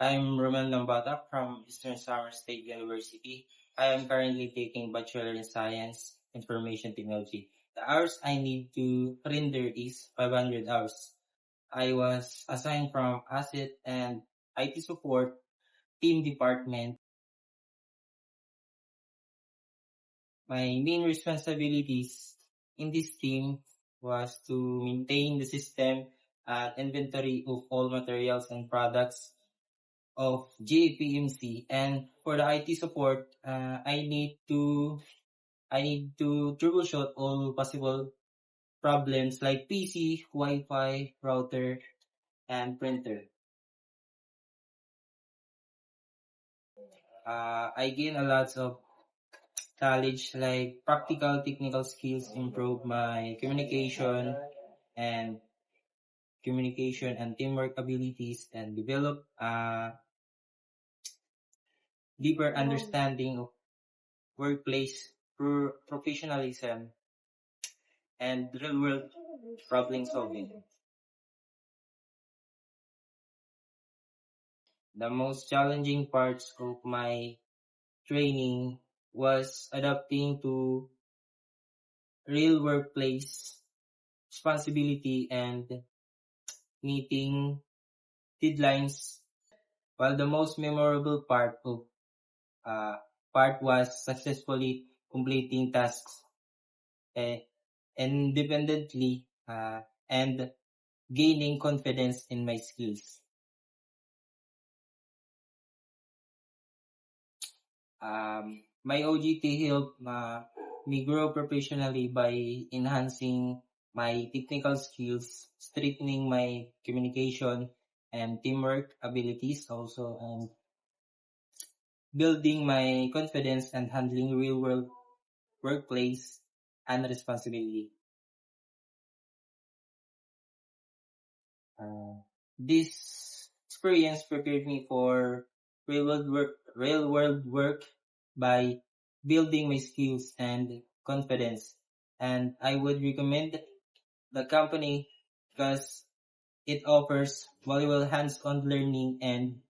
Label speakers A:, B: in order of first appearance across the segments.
A: I'm Romel Nambata from Eastern Samar State University. I am currently taking Bachelor in Science Information Technology. The hours I need to render is 500 hours. I was assigned from Asset and IT Support Team Department. My main responsibilities in this team was to maintain the system and inventory of all materials and products of JPMC, and for the IT support, I need to troubleshoot all possible problems like PC, Wi-Fi, router, and printer. I gain a lot of knowledge like practical technical skills, improve my and communication and teamwork abilities, and develop a deeper understanding of workplace professionalism and real-world problem solving. The most challenging parts of my training was adapting to real workplace responsibility and meeting deadlines, while the most memorable uh, part was successfully completing tasks uh, independently and gaining confidence in my skills. My OGT helped me grow professionally by enhancing my technical skills, strengthening my communication and teamwork abilities also, and building my confidence and handling real world workplace and responsibility. This experience prepared me for real world work by building my skills and confidence. And I would recommend the company because it offers valuable hands-on learning and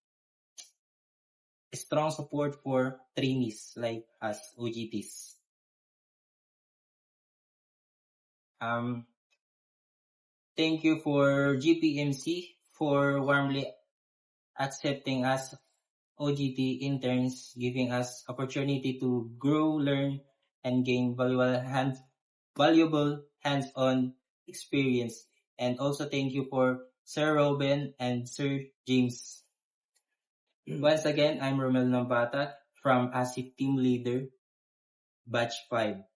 A: strong support for trainees like us, OGTs. Um, Thank you for GPMC for warmly accepting us OGT interns, giving us opportunity to grow, learn, and gain valuable hands-on experience. And also thank you for Sir Robin and Sir James. Once again, I'm Romel Nambata from ASIC Team Leader, Batch 5.